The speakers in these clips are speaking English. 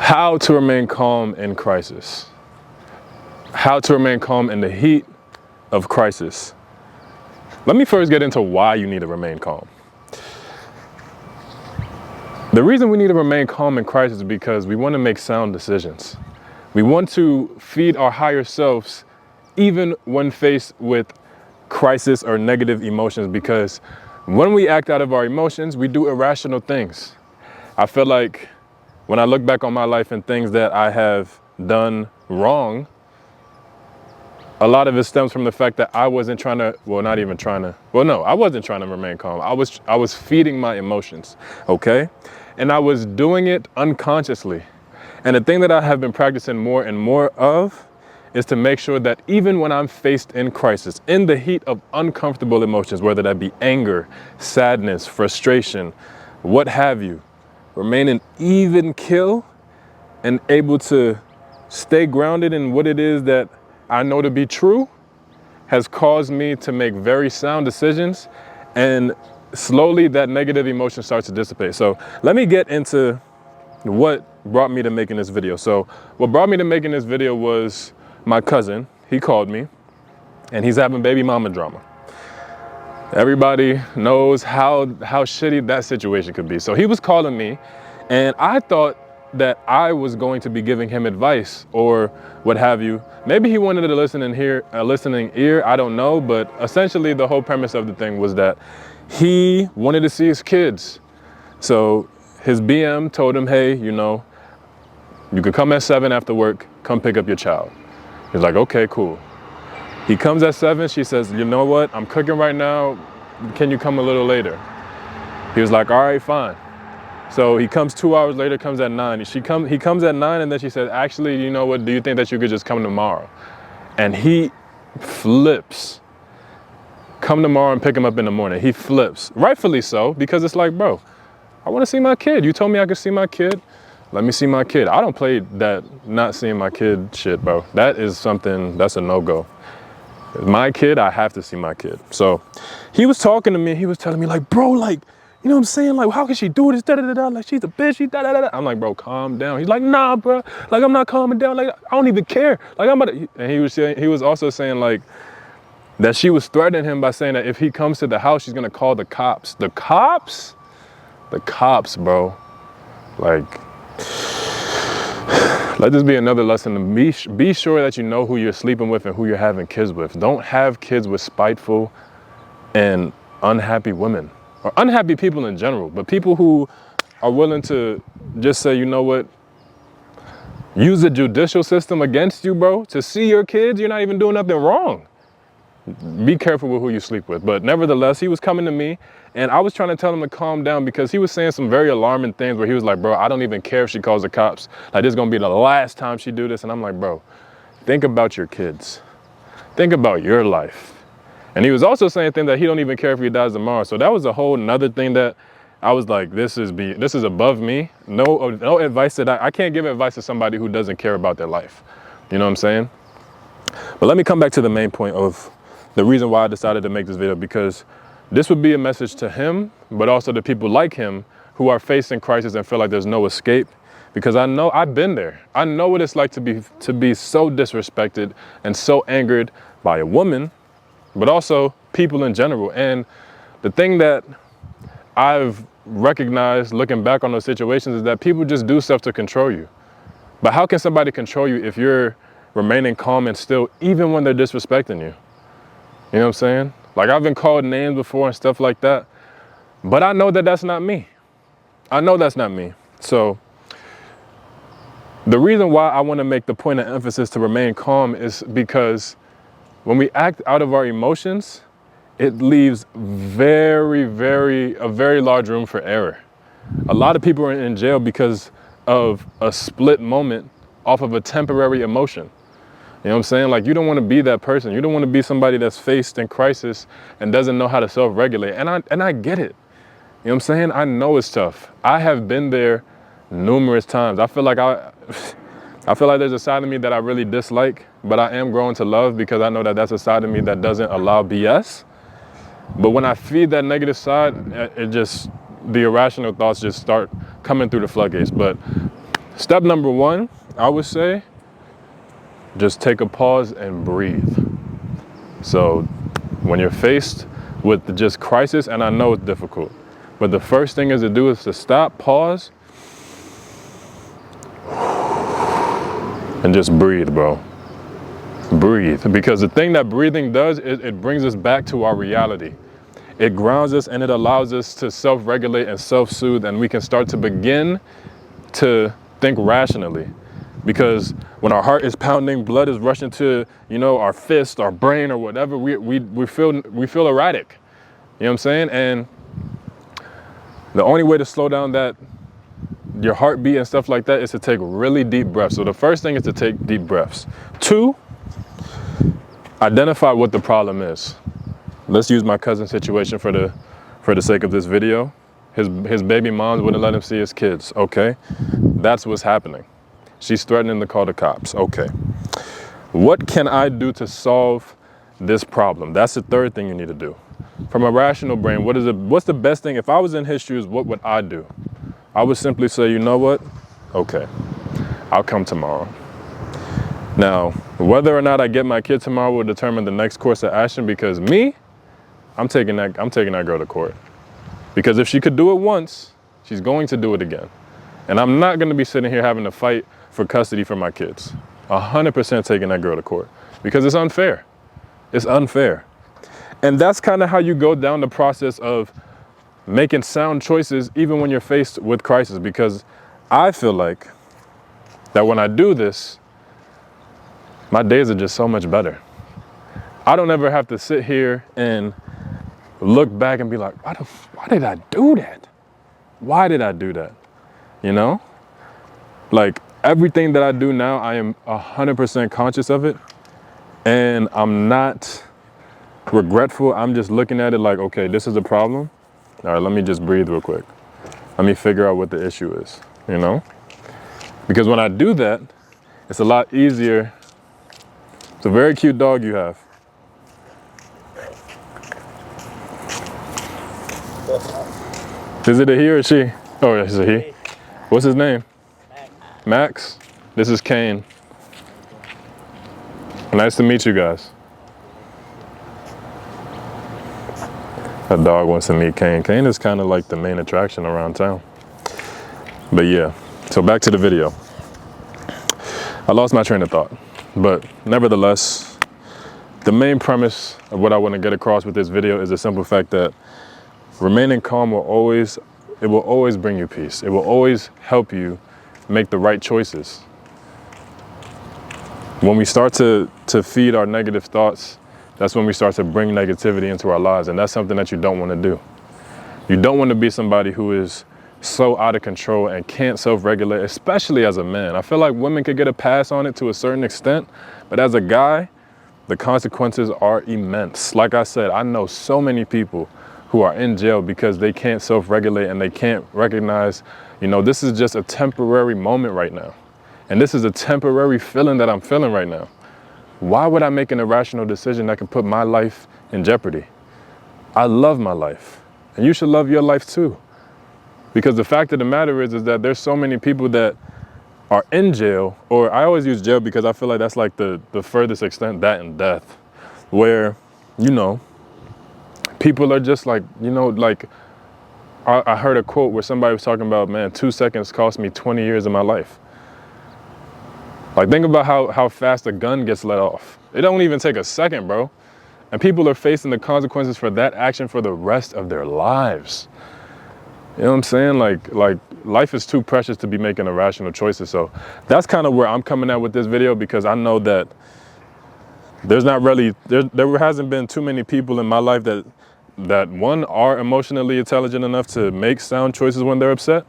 How to remain calm in crisis. How to remain calm in the heat of crisis. Let me first get into why you need to remain calm. The reason we need to remain calm in crisis is because we want to make sound decisions. We want to feed our higher selves even when faced with crisis or negative emotions, because when we act out of our emotions, we do irrational things. I feel like when I look back on my life and things that I have done wrong, a lot of it stems from the fact that I wasn't trying to, I wasn't trying to remain calm. I was feeding my emotions, okay? And I was doing it unconsciously. And the thing that I have been practicing more and more of is to make sure that even when I'm faced in crisis, in the heat of uncomfortable emotions, whether that be anger, sadness, frustration, what have you, remaining even keel and able to stay grounded in what it is that I know to be true has caused me to make very sound decisions, and slowly that negative emotion starts to dissipate. So let me get into what brought me to making this video. So what brought me to making this video was my cousin. He called me and he's having baby mama drama. Everybody knows how shitty that situation could be. So he was calling me and I thought that I was going to be giving him advice or what have you. Maybe he wanted a listening ear, I don't know, but essentially the whole premise of the thing was that he wanted to see his kids. So his BM told him, hey, you know, you could come at 7 after work, come pick up your child. He's like, okay, cool. He comes at 7, she says, you know what, I'm cooking right now, can you come a little later? He was like, all right, fine. So he comes 2 hours later, comes at 9. He comes at 9 and then she said, actually, you know what, do you think that you could just come tomorrow? And he flips. Come tomorrow and pick him up in the morning. He flips, rightfully so, because it's like, bro, I want to see my kid. You told me I could see my kid. Let me see my kid. I don't play that not seeing my kid shit, bro. That is something, that's a no-go. My kid, I have to see my kid. So he was talking to me. He was telling me like, bro, like, you know what I'm saying? Like, how can she do this? Da, da, da, da. Like, she's a bitch. She da, da, da, da. I'm like, bro, calm down. He's like, nah, bro. Like, I'm not calming down. Like, I don't even care. Like, I'm about to, and he was also saying like, that she was threatening him by saying that if he comes to the house, she's gonna call the cops. The cops? The cops, bro. Like, let this be another lesson to be sure that you know who you're sleeping with and who you're having kids with. Don't have kids with spiteful and unhappy women, or unhappy people in general, but people who are willing to just say, you know what, use the judicial system against you, bro, to see your kids. You're not even doing nothing wrong. Be careful with who you sleep with. But nevertheless, he was coming to me and I was trying to tell him to calm down because he was saying some very alarming things where he was like, bro, I don't even care if she calls the cops. Like, this is gonna be the last time she do this. And I'm like, bro, think about your kids. Think about your life. And he was also saying things that he don't even care if he dies tomorrow. So that was a whole nother thing that I was like, this is above me. No advice that I can't give advice to somebody who doesn't care about their life. You know what I'm saying? But let me come back to the main point of the reason why I decided to make this video, because this would be a message to him, but also to people like him who are facing crisis and feel like there's no escape. Because I know I've been there. I know what it's like to be so disrespected and so angered by a woman, but also people in general. And the thing that I've recognized looking back on those situations is that people just do stuff to control you. But how can somebody control you if you're remaining calm and still, even when they're disrespecting you? You know what I'm saying? Like, I've been called names before and stuff like that, but I know that that's not me. I know that's not me. So the reason why I want to make the point of emphasis to remain calm is because when we act out of our emotions, it leaves a very large room for error. A lot of people are in jail because of a split moment off of a temporary emotion. You know what I'm saying? Like, you don't want to be that person. You don't want to be somebody that's faced in crisis and doesn't know how to self-regulate. And I get it. You know what I'm saying? I know it's tough. I have been there numerous times. I feel like there's a side of me that I really dislike, but I am growing to love because I know that that's a side of me that doesn't allow BS. But when I feed that negative side, the irrational thoughts just start coming through the floodgates. But Step number one, I would say, just take a pause and breathe. So when you're faced with just crisis, and I know it's difficult, but the first thing is to do is to stop, pause, and just breathe, bro. Breathe. Because the thing that breathing does is it brings us back to our reality. It grounds us and it allows us to self-regulate and self-soothe, and we can start to begin to think rationally. Because when our heart is pounding, blood is rushing to, you know, our fist, our brain, or whatever, we feel erratic. You know what I'm saying? And the only way to slow down that your heartbeat and stuff like that is to take really deep breaths. So the first thing is to take deep breaths. 2, identify what the problem is. Let's use my cousin's situation for the sake of this video. His baby moms wouldn't let him see his kids. Okay, that's what's happening. She's threatening to call the cops. Okay, what can I do to solve this problem? That's the third thing you need to do. From a rational brain, what's the best thing? If I was in his shoes, what would I do? I would simply say, you know what? Okay, I'll come tomorrow. Now, whether or not I get my kid tomorrow will determine the next course of action, because I'm taking that girl to court. Because if she could do it once, she's going to do it again. And I'm not gonna be sitting here having to fight for custody for my kids. 100% taking that girl to court, because it's unfair. It's unfair. And that's kind of how you go down the process of making sound choices even when you're faced with crisis, because I feel like that when I do this, my days are just so much better. I don't ever have to sit here and look back and be like, why did I do that? Why did I do that? You know? Like, everything that I do now, I am 100% conscious of it, and I'm not regretful. I'm just looking at it like, okay, this is a problem. All right, let me just breathe real quick. Let me figure out what the issue is, you know? Because when I do that, it's a lot easier. It's a very cute dog you have. Is it a he or a she? Oh, it's a he. What's his name? Max. This is Kane. Nice to meet you guys. That dog wants to meet Kane. Kane is kind of like the main attraction around town. But yeah, so back to the video. I lost my train of thought, but nevertheless, the main premise of what I want to get across with this video is the simple fact that remaining calm will always bring you peace. It will always help you make the right choices. When we start to feed our negative thoughts, that's when we start to bring negativity into our lives, and that's something that you don't want to do. You don't want to be somebody who is so out of control and can't self-regulate, especially as a man. I feel like women could get a pass on it to a certain extent, but as a guy, the consequences are immense. Like I said, I know so many people who are in jail because they can't self-regulate and they can't recognize, you know, this is just a temporary moment right now. And this is a temporary feeling that I'm feeling right now. Why would I make an irrational decision that could put my life in jeopardy? I love my life, and you should love your life too. Because the fact of the matter is that there's so many people that are in jail, or I always use jail because I feel like that's like the furthest extent, that and death, where, you know, people are just like, you know, like I heard a quote where somebody was talking about, man, 2 seconds cost me 20 years of my life. Like, think about how fast a gun gets let off. It don't even take a second, bro. And people are facing the consequences for that action for the rest of their lives. You know what I'm saying? Like life is too precious to be making irrational choices. So that's kind of where I'm coming at with this video, because I know that there's not really, there hasn't been too many people in my life that one, are emotionally intelligent enough to make sound choices when they're upset.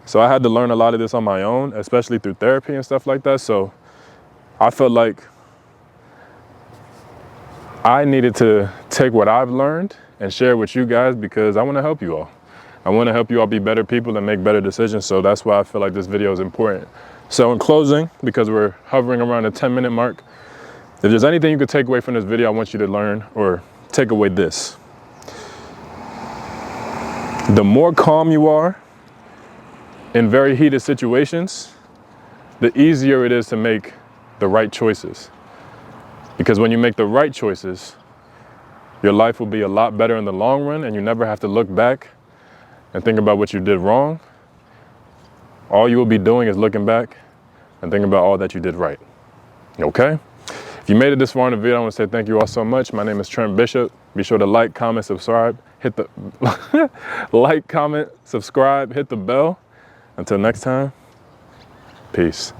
So I had to learn a lot of this on my own, especially through therapy and stuff like that. So I felt like I needed to take what I've learned and share it with you guys, because I want to help you all. I want to help you all be better people and make better decisions. So that's why I feel like this video is important. So in closing, because we're hovering around the 10-minute mark, if there's anything you could take away from this video, I want you to learn or take away this. The more calm you are in very heated situations, the easier it is to make the right choices. Because when you make the right choices, your life will be a lot better in the long run, and you never have to look back and think about what you did wrong. All you will be doing is looking back and thinking about all that you did right. Okay? If you made it this far in the video, I want to say thank you all so much. My name is Trent Bishop. Be sure to like, comment, subscribe, hit the like, comment, subscribe, hit the bell. Until next time, peace.